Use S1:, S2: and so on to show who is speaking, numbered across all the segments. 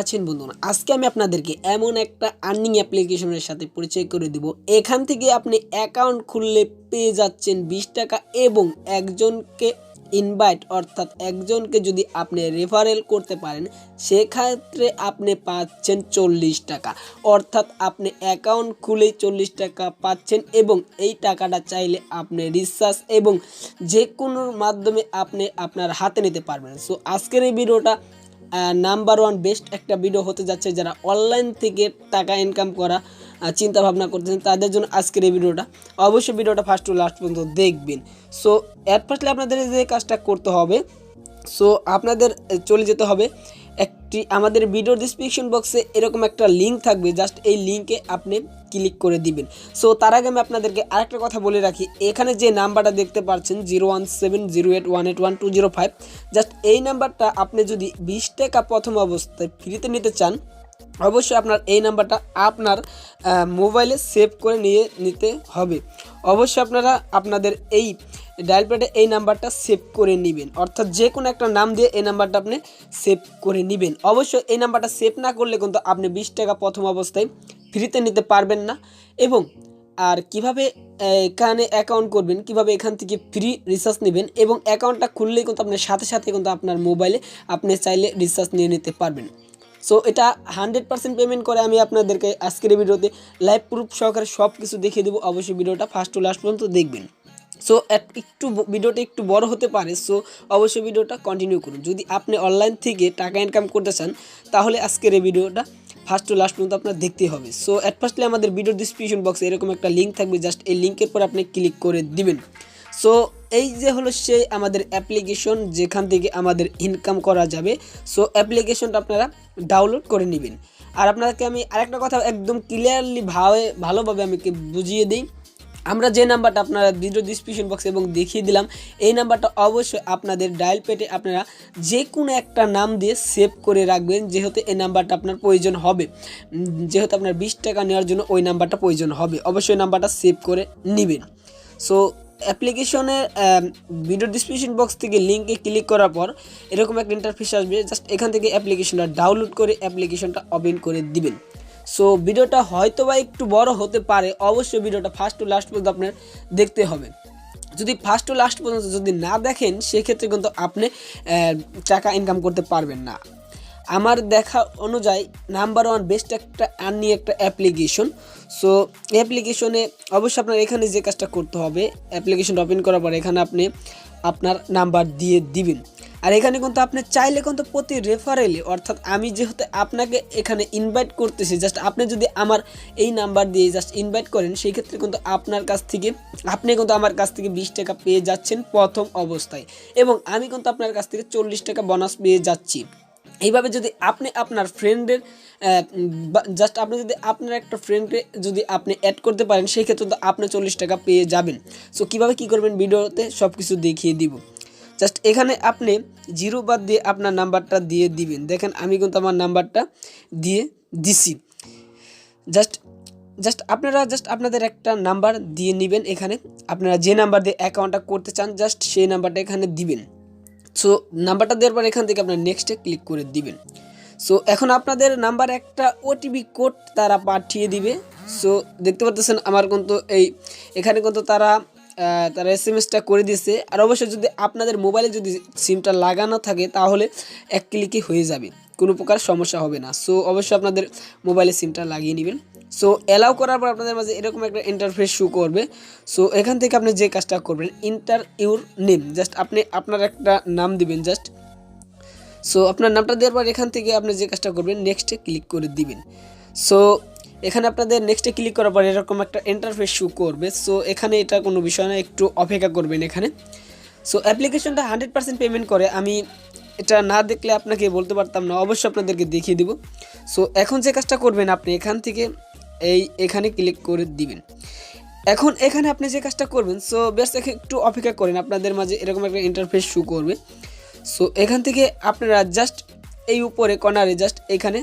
S1: আছেন বন্ধুরা, আজকে আমি আপনাদেরকে এমন একটা আর্নিং অ্যাপ্লিকেশনের সাথে পরিচয় করে দিব। এখান থেকে আপনি অ্যাকাউন্ট খুললে পেয়ে যাচ্ছেন 20 টাকা এবং একজনকে ইনভাইট অর্থাৎ একজনকে যদি আপনি রেফারেল করতে পারেন সেক্ষেত্রে আপনি পাচ্ছেন 40 টাকা। অর্থাৎ আপনি অ্যাকাউন্ট খুলেই 40 টাকা পাচ্ছেন এবং এই টাকাটা চাইলে আপনি রিচার্জ এবং যে কোনো মাধ্যমে আপনি আপনার হাতে নিতে পারবেন। সো আজকের এই ভিডিওটা নাম্বার ওয়ান বেস্ট একটা ভিডিও হতে যাচ্ছে। যারা অনলাইন থেকে টাকা ইনকাম করা চিন্তা ভাবনা করতেছেন তাদের জন্য আজকের এই ভিডিওটা। অবশ্যই ভিডিওটা ফার্স্ট টু লাস্ট পর্যন্ত দেখবেন। সো এর ফার্স্টলি আপনাদের যে কাজটা করতে হবে, সো আপনাদের চলে যেতে হবে একটি আমাদের ভিডিও ডিসক্রিপশন বক্সে এরকম একটা লিঙ্ক থাকবে, জাস্ট এই লিঙ্কে আপনি ক্লিক করে দিবেন। সো তার আগে আমি আপনাদেরকে আরেকটা কথা বলে রাখি, এখানে যে নাম্বারটা দেখতে পাচ্ছেন 017081811205, জাস্ট এই নাম্বারটা আপনি যদি 20 টাকা প্রথম অবস্থায় ফ্রিতে নিতে চান অবশ্যই আপনার এই নাম্বারটা আপনার মোবাইলে সেভ করে নিতে হবে। অবশ্যই আপনারা আপনাদের এই ডায়াল প্যাডে এই নাম্বারটা সেভ করে নেবেন, অর্থাৎ যে কোনো একটা নাম দিয়ে এই নাম্বারটা আপনি সেভ করে নেবেন। অবশ্যই এই নাম্বারটা সেভ না করলে কিন্তু আপনি 20 টাকা প্রথম অবস্থায় ফ্রিতে নিতে পারবেন না। এবং আর কিভাবে এখানে অ্যাকাউন্ট করবেন, কিভাবে এখান থেকে ফ্রি রিচার্জ নেবেন এবং অ্যাকাউন্টটা খুললেই কিন্তু আপনার সাথে সাথে কিন্তু আপনার মোবাইলে আপনি চাইলে রিচার্জ নিয়ে নিতে পারবেন। সো এটা 100% পেমেন্ট করে আমি আপনাদেরকে আজকের ভিডিওতে লাইভ প্রুফ সহকারে সব কিছু দেখিয়ে দেবো। অবশ্যই ভিডিওটা ফার্স্ট টু লাস্ট পর্যন্ত দেখবেন। সো ভিডিওটা একটু বড় হতে পারে, সো অবশ্যই ভিডিওটা কন্টিনিউ করুন। যদি আপনি অনলাইন থেকে টাকা ইনকাম করতে চান তাহলে আজকের এই ভিডিওটা ফার্স্ট টু লাস্ট পর্যন্ত আপনার দেখতে হবে। সো ফার্স্টলি আমাদের ভিডিও ডিসক্রিপশন বক্সে এরকম একটা লিঙ্ক থাকবে, জাস্ট এই লিঙ্কের পর আপনি ক্লিক করে দিবেন। সো এই যে হলো সেই আমাদের অ্যাপ্লিকেশন যেখান থেকে আমাদের ইনকাম করা যাবে। সো অ্যাপ্লিকেশনটা আপনারা ডাউনলোড করে নেবেন। আর আপনাদেরকে আমি আরেকটা কথা একদম ক্লিয়ারলি ভালোভাবে আমি বুঝিয়ে দিই, আমরা যে নাম্বারটা আপনারা ভিডিও ডিসক্রিপশন বক্সে এবং দেখিয়ে দিলাম এই নাম্বারটা অবশ্যই আপনাদের ডায়াল প্যাডে আপনারা যে কোনো একটা নাম দিয়ে সেভ করে রাখবেন, যেহেতু এই নাম্বারটা আপনার প্রয়োজন হবে, যেহেতু আপনার 20 টাকা নেওয়ার জন্য ওই নাম্বারটা প্রয়োজন হবে। অবশ্যই নাম্বারটা সেভ করে নেবেন। সো অ্যাপ্লিকেশনের ভিডিও ডিসক্রিপশন বক্স থেকে লিঙ্কে ক্লিক করার পর এরকম একটা ইন্টারফেস আসবে, জাস্ট এখান থেকে অ্যাপ্লিকেশনটা ডাউনলোড করে অ্যাপ্লিকেশনটা ওপেন করে দিবেন। সো ভিডিওটা হয়তো বা একটু বড় হতে পারে, অবশ্যই ভিডিওটা ফার্স্ট টু লাস্ট পর্যন্ত আপনার দেখতে হবে। যদি ফার্স্ট টু লাস্ট পর্যন্ত যদি না দেখেন সেক্ষেত্রে কিন্তু আপনি টাকা ইনকাম করতে পারবেন না। আমার দেখা অনুযায়ী নাম্বার ওয়ান বেস্ট একটা আর্নিং একটা অ্যাপ্লিকেশন। সো অ্যাপ্লিকেশনে অবশ্যই আপনার এখানে যে কাজটা করতে হবে, অ্যাপ্লিকেশনটা ওপেন করার পর এখানে আপনি আপনার নাম্বার দিয়ে দিবেন। আর এখানে কিন্তু আপনি চাইলে কিন্তু প্রতি রেফারেলে, অর্থাৎ আমি যেহেতু আপনাকে এখানে ইনভাইট করতেছি, জাস্ট আপনি যদি আমার এই নাম্বার দিয়ে জাস্ট ইনভাইট করেন সেই ক্ষেত্রে কিন্তু আপনার কাছ থেকে আপনি কিন্তু আমার কাছ থেকে 20 টাকা পেয়ে যাচ্ছেন প্রথম অবস্থায় এবং আমি কিন্তু আপনার কাছ থেকে 40 টাকা বোনাস পেয়ে যাচ্ছি। এইভাবে যদি আপনি আপনার ফ্রেন্ডের জাস্ট আপনি যদি আপনার একটা ফ্রেন্ডকে যদি আপনি অ্যাড করতে পারেন সেই ক্ষেত্রে তো আপনি 40 টাকা পেয়ে যাবেন। সো কীভাবে কী করবেন ভিডিওতে সব কিছু দেখিয়ে দিব। জাস্ট এখানে আপনি জিরো বাদ দিয়ে আপনার নাম্বারটা দিয়ে দিবেন। দেখেন আমি কিন্তু আমার নাম্বারটা দিয়ে দিছি। জাস্ট আপনারা আপনাদের একটা নাম্বার দিয়ে নেবেন, এখানে আপনারা যে নাম্বার দিয়ে অ্যাকাউন্টটা করতে চান জাস্ট সেই নাম্বারটা এখানে দিবেন। সো নাম্বারটা দেওয়ার পর এখান থেকে আপনার নেক্সটে ক্লিক করে দিবেন। সো এখন আপনাদের নাম্বার একটা ওটিপি কোড তারা পাঠিয়ে দিবে। সো দেখতে পাচ্ছেন আমার কিন্তু এখানে কিন্তু তারা এসএমএসটা করে দিয়েছে। আর অবশ্যই যদি আপনাদের মোবাইলে যদি সিমটা লাগানো থাকে তাহলে এক ক্লিকে হয়ে যাবে, কোনো প্রকার সমস্যা হবে না। সো অবশ্যই আপনাদের মোবাইলে সিমটা লাগিয়ে নেবেন। সো অ্যালাউ করার পর আপনাদের মাঝে এরকম একটা ইন্টারফেস শো করবে। সো এখান থেকে আপনি যে কাজটা করবেন ইন্টার ইউর নেম, জাস্ট আপনি আপনার একটা নাম দিবেন জাস্ট। সো আপনার নামটা দেওয়ার পর এখান থেকে আপনি যে কাজটা করবেন নেক্সটে ক্লিক করে দিবেন। সো এখানে আপনাদের নেক্সটে ক্লিক করার পর এরকম একটা ইন্টারফেস শো করবে। সো এখানে এটা কোনো বিষয় না, একটু অপেক্ষা করবেন এখানে। সো অ্যাপ্লিকেশনটা 100% পেমেন্ট করে, আমি এটা না দেখলে আপনাকে বলতে পারতাম না, অবশ্যই আপনাদেরকে দেখিয়ে দিব। সো এখন যে কাজটা করবেন আপনি এখান থেকে এখানে ক্লিক করে দিবেন। এখন এখানে আপনি যে কাজটা করবেন, সো বেশ একটু অপেক্ষা করেন, আপনাদের মাঝে এরকম একটা ইন্টারফেস শো করবে। সো এখান থেকে আপনারা জাস্ট এই উপরে কর্নারে জাস্ট এখানে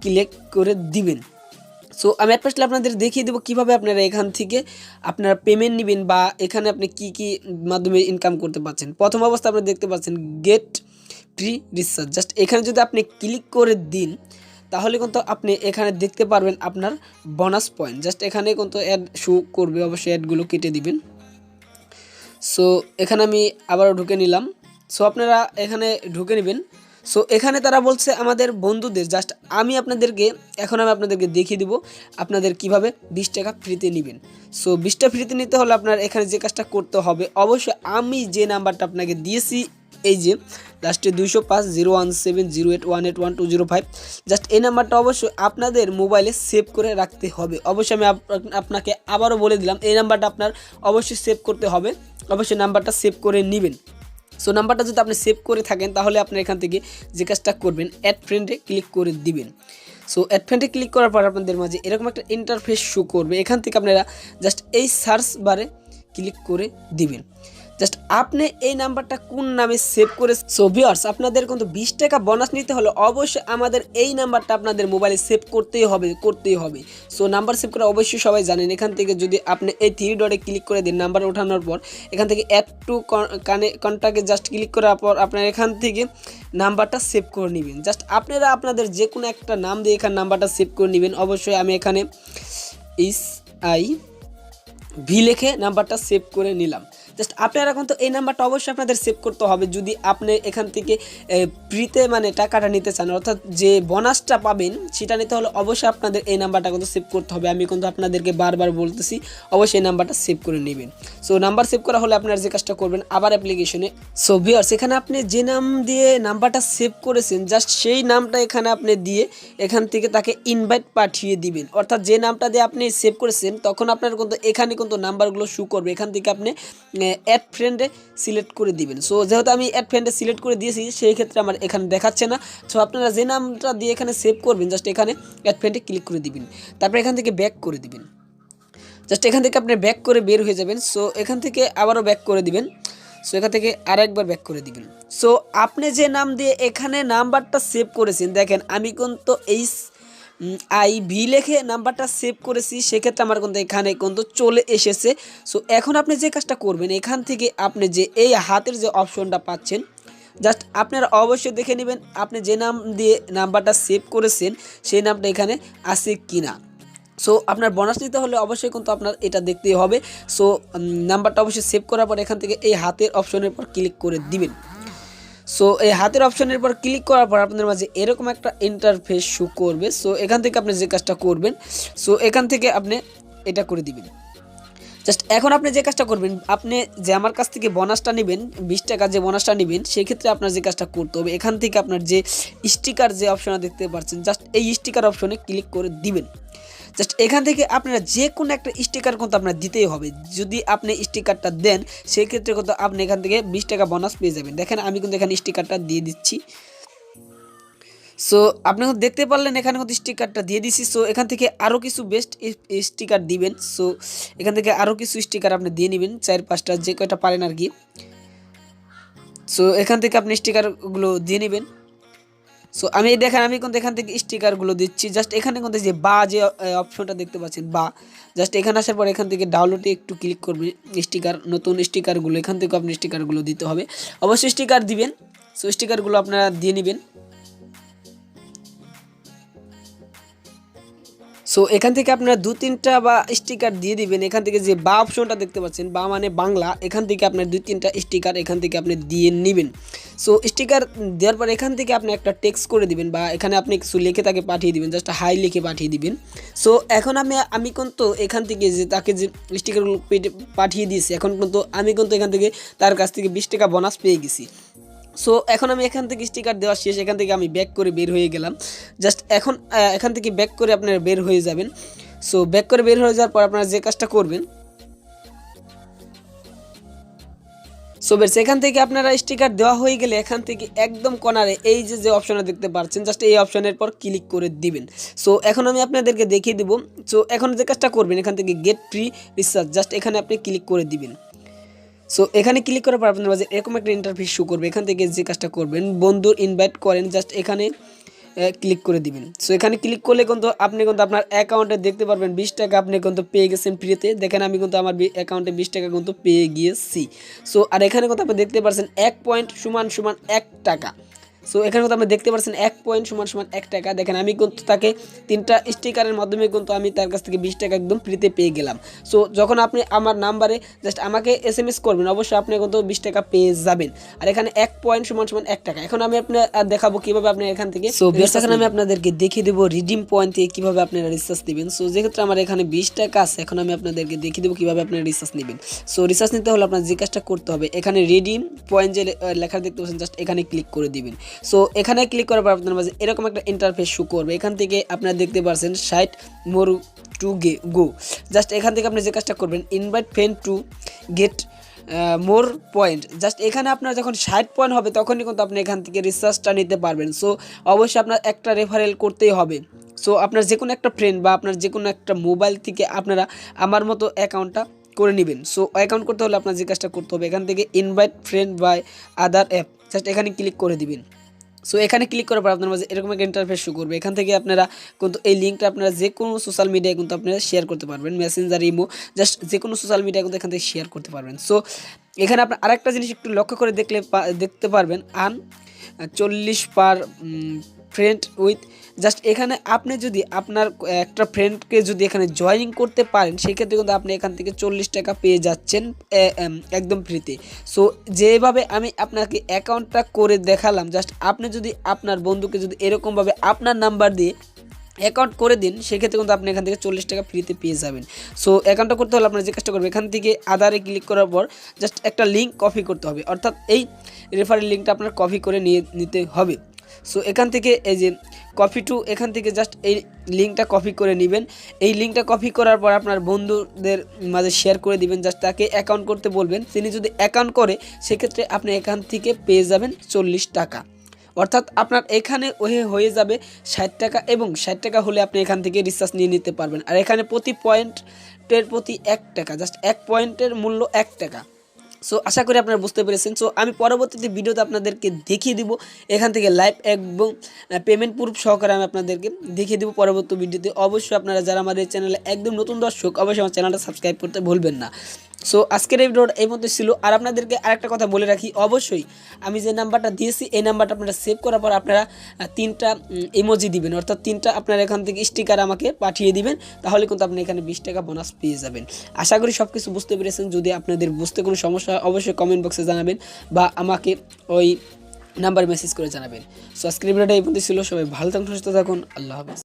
S1: ক্লিক করে দিবেন। সো আমি ফার্স্টলি আপনাদের দেখিয়ে দেবো কীভাবে আপনারা এখান থেকে আপনারা পেমেন্ট নেবেন বা এখানে আপনি কি মাধ্যমে ইনকাম করতে পারছেন। প্রথম অবস্থা আপনি দেখতে পাচ্ছেন গেট ফ্রি রিচার্জ, জাস্ট এখানে যদি আপনি ক্লিক করে দিন তাহলে কিন্তু আপনি এখানে দেখতে পারবেন আপনার বোনাস পয়েন্ট। জাস্ট এখানে কিন্তু অ্যাড শো করবে, অবশ্যই অ্যাডগুলো কেটে দিবেন। সো এখানে আমি আবারও ঢুকে নিলাম। সো আপনারা এখানে ঢুকে নেবেন। সো এখানে তারা বলছে আমাদের বন্ধুদের, জাস্ট আমি আপনাদেরকে দেখিয়ে দিব আপনাদের কিভাবে 20 টাকা ফ্রিতে নেবেন। সো 20টা ফ্রিতে নিতে হলে আপনার এখানে যে কাজটা করতে হবে, অবশ্যই আমি যে নাম্বারটা আপনাকে দিয়েছি, এই যে লাস্টে 205017081811205, জাস্ট এই নাম্বারটা অবশ্যই আপনাদের মোবাইলে সেভ করে রাখতে হবে। অবশ্যই আমি আপনাকে আবারও বলে দিলাম, এই নাম্বারটা আপনার অবশ্যই সেভ করতে হবে, অবশ্যই নাম্বারটা সেভ করে নেবেন। সো নাম্বারটা যদি আপনি সেভ করে থাকেন তাহলে আপনি এখান থেকে যে কাজটা করবেন, অ্যাড ফ্রেন্ডে ক্লিক করে দিবেন। সো অ্যাড ফ্রেন্ডে ক্লিক করার পর আপনাদের মাঝে এরকম একটা ইন্টারফেস শো করবে। এখান থেকে আপনারা জাস্ট এই সার্চ বারে ক্লিক করে দিবেন। জাস্ট আপনি এই নাম্বারটা কোন নামে সেভ করে। সো ভিউয়ার্স, আপনাদের কিন্তু 20 টাকা বোনাস নিতে হলে অবশ্যই আমাদের এই নাম্বারটা আপনাদের মোবাইলে সেভ করতেই হবে। সো নাম্বার সেভ করে অবশ্যই সবাই জানেন। এখান থেকে যদি আপনি এই 3 ডটে ক্লিক করে দিন, নাম্বার ওঠানোর পর এখান থেকে অ্যাড টু কন্ট্যাক্টে জাস্ট ক্লিক করার পর আপনার এখান থেকে নাম্বারটা সেভ করে নেবেন। জাস্ট আপনারা আপনাদের যে কোনো একটা নাম দিয়ে এখানে নাম্বারটা সেভ করে নেবেন। অবশ্যই আমি এখানে SIV লিখে নাম্বারটা সেভ করে নিলাম। জাস্ট আপনারা কিন্তু এই নাম্বারটা অবশ্যই আপনাদের সেভ করতে হবে যদি আপনি এখান থেকে ফ্রিতে মানে টাকাটা নিতে চান, অর্থাৎ যে বোনাসটা পাবেন সেটা নিতে হলে অবশ্যই আপনাদের এই নাম্বারটা কিন্তু সেভ করতে হবে। আমি কিন্তু আপনাদেরকে বারবার বলতেছি অবশ্যই এই নাম্বারটা সেভ করে নেবেন। সো নাম্বার সেভ করা হলে আপনারা যে কাজটা করবেন, আবার অ্যাপ্লিকেশনে সো ভিউয়ার্স, এখানে আপনি যে নাম দিয়ে নাম্বারটা সেভ করেছেন জাস্ট সেই নামটা এখানে আপনি দিয়ে এখান থেকে তাকে ইনভাইট পাঠিয়ে দিবেন। অর্থাৎ যে নামটা দিয়ে আপনি সেভ করেছেন তখন আপনার কিন্তু এখানে কিন্তু নাম্বারগুলো শো করবে। এখান থেকে আপনি অ্যাড ফ্রেন্ডে সিলেক্ট করে দিবেন। সো যেহেতু আমি অ্যাড ফ্রেন্ডে সিলেক্ট করে দিয়েছি সেই ক্ষেত্রে আমার এখানে দেখাচ্ছে না। সো আপনারা যে নামটা দিয়ে এখানে সেভ করবেন জাস্ট এখানে অ্যাড ফ্রেন্ডে ক্লিক করে দিবেন, তারপর এখান থেকে ব্যাক করে দিবেন। জাস্ট এখান থেকে আপনি ব্যাক করে বের হয়ে যাবেন। সো এখান থেকে আবারও ব্যাক করে দিবেন। সো এখান থেকে আরেকবার ব্যাক করে দিবেন। সো আপনি যে নাম দিয়ে এখানে নাম্বারটা সেভ করেছেন, দেখেন আমি কিন্তু SIV লিখে নাম্বারটা সেভ করেছি, সেক্ষেত্রে আমার কিন্তু এখানে কিন্তু চলে এসেছে। সো এখন আপনি যে কাজটা করবেন, এখান থেকে আপনি যে এই হাতের যে অপশনটা পাচ্ছেন জাস্ট আপনারা অবশ্যই দেখে নেবেন আপনি যে নাম দিয়ে নাম্বারটা সেভ করেছেন সেই নামটা এখানে আছে কিনা। সো আপনার বোনাস নিতে হলে অবশ্যই কিন্তু আপনার এটা দেখতেই হবে। সো নাম্বারটা অবশ্যই সেভ করার পর এখান থেকে এই হাতের অপশনের পর ক্লিক করে দিবেন। সো এই হাতের অপশনের পর ক্লিক করার পর আপনাদের মাঝে এরকম একটা ইন্টারফেস শো করবে। সো এখান থেকে আপনি যে কাজটা করবেন, সো এখান থেকে আপনি এটা করে দিবেন। জাস্ট এখন আপনি যে কাজটা করবেন, আপনি যে আমার কাছ থেকে বোনাসটা নেবেন 20 টাকা যে বোনাসটা নেবেন, সেক্ষেত্রে আপনার যে কাজটা করতে হবে এখান থেকে আপনার যে স্টিকার যে অপশনটা দেখতে পাচ্ছেন জাস্ট এই স্টিকার অপশনে ক্লিক করে দিবেন। জাস্ট এখান থেকে আপনারা যে কোনো একটা স্টিকার কিন্তু আপনার দিতেই হবে। যদি আপনি স্টিকারটা দেন সেক্ষেত্রে কিন্তু আপনি এখান থেকে 20 টাকা বোনাস পেয়ে যাবেন। দেখেন আমি কিন্তু এখানে স্টিকারটা দিয়ে দিচ্ছি। সো আপনি দেখতে পারলেন এখানে কিন্তু স্টিকারটা দিয়ে দিছি। সো এখান থেকে আরও কিছু বেস্ট স্টিকার দিবেন। সো এখান থেকে আরও কিছু স্টিকার আপনি দিয়ে নেবেন, 4-5টা যে কয়টা পারেন আর কি। সো এখান থেকে আপনি স্টিকারগুলো দিয়ে নেবেন। সো আমি দেখেন আমি কিন্তু এখান থেকে স্টিকারগুলো দিচ্ছি। জাস্ট এখানে কিন্তু যে যে অপশনটা দেখতে পাচ্ছেন জাস্ট এখানে আসার পর এখান থেকে ডাউনলোডে একটু ক্লিক করবেন, নতুন স্টিকারগুলো এখান থেকে আপনি স্টিকারগুলো দিতে হবে, অবশ্যই স্টিকার দিবেন। সো স্টিকারগুলো আপনারা দিয়ে নেবেন। সো এখান থেকে আপনারা 2-3টা বা স্টিকার দিয়ে দিবেন। এখান থেকে যে অপশনটা দেখতে পাচ্ছেন, মানে বাংলা, এখান থেকে আপনার 2-3টা স্টিকার এখান থেকে আপনি দিয়ে নেবেন। সো স্টিকার দেওয়ার পর এখান থেকে আপনি একটা টেক্সট করে দিবেন বা এখানে আপনি কিছু লিখে তাকে পাঠিয়ে দিবেন, জাস্ট হাই লিখে পাঠিয়ে দিবেন। সো এখন আমি কিন্তু এখান থেকে যে তাকে যে স্টিকারগুলো পাঠিয়ে দিয়েছি, এখন কিন্তু আমি কিন্তু এখান থেকে তার কাছ থেকে 20 টাকা বোনাস পেয়ে গেছি। সো এখন আমি এখান থেকে স্টিকার দেওয়া শেষ, এখান থেকে আমি ব্যাক করে বের হয়ে গেলাম। জাস্ট এখন এখান থেকে ব্যাক করে আপনারা বের হয়ে যাবেন। সো ব্যাক করে বের হয়ে যাওয়ার পর আপনারা যে কাজটা করবেন, সো বেশ এখান থেকে আপনারা স্টিকার দেওয়া হয়ে গেলে এখান থেকে একদম কর্নারে এই যে অপশনটা দেখতে পাচ্ছেন জাস্ট এই অপশনের পর ক্লিক করে দিবেন। সো এখন আমি আপনাদেরকে দেখিয়ে দিব। সো এখন যে কাজটা করবেন এখান থেকে গেট ফ্রি রিচার্জ জাস্ট এখানে আপনি ক্লিক করে দিবেন। সো এখানে ক্লিক করার পর আপনার মাঝে এরকম একটা ইন্টারফেস শো করবে। এখান থেকে যে কাজটা করবেন, বন্ধুর ইনভাইট করেন জাস্ট এখানে ক্লিক করে দিবেন। সো এখানে ক্লিক করলে কিন্তু আপনি কিন্তু আপনার অ্যাকাউন্টে দেখতে পারবেন 20 টাকা আপনি কিন্তু পেয়ে গেছেন ফ্রিতে। দেখেন আমি কিন্তু আমার অ্যাকাউন্টে 20 টাকা কিন্তু পেয়ে গিয়েছি। সো আর এখানে কিন্তু আপনি দেখতে পাচ্ছেন 1 পয়েন্ট = 1 টাকা। সো এখানে কিন্তু আপনি দেখতে পাচ্ছেন 1 পয়েন্ট সমান সমান 1 টাকা। দেখেন আমি কিন্তু তাকে 3টা স্টিকারের মাধ্যমে কিন্তু আমি তার কাছ থেকে 20 টাকা একদম ফ্রিতে পেয়ে গেলাম। সো যখন আপনি আমার নাম্বারে জাস্ট আমাকে SMS করবেন, অবশ্যই আপনি কিন্তু 20 টাকা পেয়ে যাবেন। আর এখানে 1 পয়েন্ট সমান সমান 1 টাকা। এখন আমি আপনার দেখাবো কিভাবে আপনি এখান থেকে, সো এখন আমি আপনাদেরকে দেখিয়ে দেবো রিডিম পয়েন্ট থেকে কিভাবে আপনারা রিচার্জ নেবেন। সো যেক্ষেত্রে আমার এখানে 20 টাকা আছে, এখন আমি আপনাদেরকে দেখিয়ে দেবো কিভাবে আপনারা রিচার্জ নেবেন। সো রিচার্জ নিতে হলে আপনার যে কাজটা করতে হবে, এখানে রিডিম পয়েন্ট যে লেখা দেখতে পাচ্ছেন জাস্ট এখানে ক্লিক করে দিবেন। সো এখানে ক্লিক করার পর আপনার মাঝে এরকম একটা ইন্টারফেস শো করবে। এখান থেকে আপনারা দেখতে পাচ্ছেন 60 মোর টু গো। জাস্ট এখান থেকে আপনি যে কাজটা করবেন, invite friend to get more point. Just এখানে আপনার যখন 60 পয়েন্ট হবে তখনই কিন্তু আপনি এখান থেকে রিচার্জটা নিতে পারবেন। সো অবশ্যই আপনার একটা রেফারেল করতেই হবে। সো আপনার যে কোনো একটা ফ্রেন্ড বা আপনার যে কোনো একটা মোবাইল থেকে আপনারা আমার মতো অ্যাকাউন্টটা করে নেবেন। সো অ্যাকাউন্ট করতে হলে আপনার যে কাজটা করতে হবে, এখান থেকে invite friend by other app, just এখানে ক্লিক করে দিবেন। সো এখানে ক্লিক করার পর আপনার মাঝে এরকম একটা ইন্টারফেস শো করবে। এখান থেকে আপনারা কিন্তু এই লিঙ্কটা আপনারা যে কোনো সোশ্যাল মিডিয়ায় কিন্তু আপনারা শেয়ার করতে পারবেন, মেসেঞ্জার, ইমো, জাস্ট যে কোনো সোশ্যাল মিডিয়ায় কিন্তু এখান থেকে শেয়ার করতে পারবেন। সো এখানে আপনার আরেকটা জিনিস একটু লক্ষ্য করে দেখতে পারবেন, 40 পার ফ্রেন্ড উইথ। জাস্ট এখানে আপনি যদি আপনার একটা ফ্রেন্ডকে যদি এখানে জয়েনিং করতে পারেন, সেক্ষেত্রে কিন্তু আপনি এখান থেকে 40 টাকা পেয়ে যাচ্ছেন একদম ফ্রিতে। সো যেভাবে আমি আপনাকে অ্যাকাউন্টটা করে দেখালাম, জাস্ট আপনি যদি আপনার বন্ধুকে যদি এরকমভাবে আপনার নাম্বার দিয়ে অ্যাকাউন্ট করে দিন, সেক্ষেত্রে কিন্তু আপনি এখান থেকে 40 টাকা ফ্রিতে পেয়ে যাবেন। সো অ্যাকাউন্টটা করতে হলে আপনার যে কাজটা করবেন, এখান থেকে আধারে ক্লিক করার পর জাস্ট একটা লিঙ্ক কপি করতে হবে, অর্থাৎ এই রেফারেল লিঙ্কটা আপনার কপি করে নিতে হবে। সো এখান থেকে এই যে কপি টু, এখান থেকে জাস্ট এই লিঙ্কটা কপি করে নেবেন। এই লিঙ্কটা কপি করার পর আপনার বন্ধুদের মাঝে শেয়ার করে দিবেন, জাস্ট তাকে অ্যাকাউন্ট করতে বলবেন। তিনি যদি অ্যাকাউন্ট করে, সেক্ষেত্রে আপনি এখান থেকে পেয়ে যাবেন 40 টাকা। অর্থাৎ আপনার এখানে হয়ে যাবে 60 টাকা, এবং 60 টাকা হলে আপনি এখান থেকে রিচার্জ নিয়ে নিতে পারবেন। আর এখানে প্রতি পয়েন্টের প্রতি 1 টাকা, জাস্ট 1 পয়েন্টের মূল্য 1 টাকা। সো আশা করি আপনারা বুঝতে পেরেছেন। সো আমি পরবর্তীতে ভিডিওতে আপনাদেরকে দেখিয়ে দিব এখান থেকে লাইভ এবং পেমেন্ট প্রুফ সহকারে আমি আপনাদেরকে দেখিয়ে দিব পরবর্তী ভিডিওতে। অবশ্যই আপনারা যারা আমাদের চ্যানেলে একদম নতুন দর্শক, অবশ্যই আমার চ্যানেলটা সাবস্ক্রাইব করতে ভুলবেন না। সো আজকের এই ভিডিওটা এই মধ্যে ছিল। আর আপনাদেরকে আরেকটা কথা বলে রাখি, অবশ্যই আমি যে নাম্বারটা দিয়েছি এই নাম্বারটা আপনারা সেভ করার পর আপনারা 3টা ইমোজি দিবেন, অর্থাৎ 3টা আপনারা এখান থেকে স্টিকার আমাকে পাঠিয়ে দিবেন, তাহলে কিন্তু আপনি এখানে 20 টাকা বোনাস পেয়ে যাবেন। আশা করি সব কিছু বুঝতে পেরেছেন। যদি আপনাদের বুঝতে কোনো সমস্যা হয়, অবশ্যই কমেন্ট বক্সে জানাবেন বা আমাকে ওই নাম্বার মেসেজ করে জানাবেন। সো আজকের ভিডিওটা এই পর্যন্ত ছিল। সবাই ভালো থাকুন, সুস্থ থাকুন, আল্লাহ হাফেজ।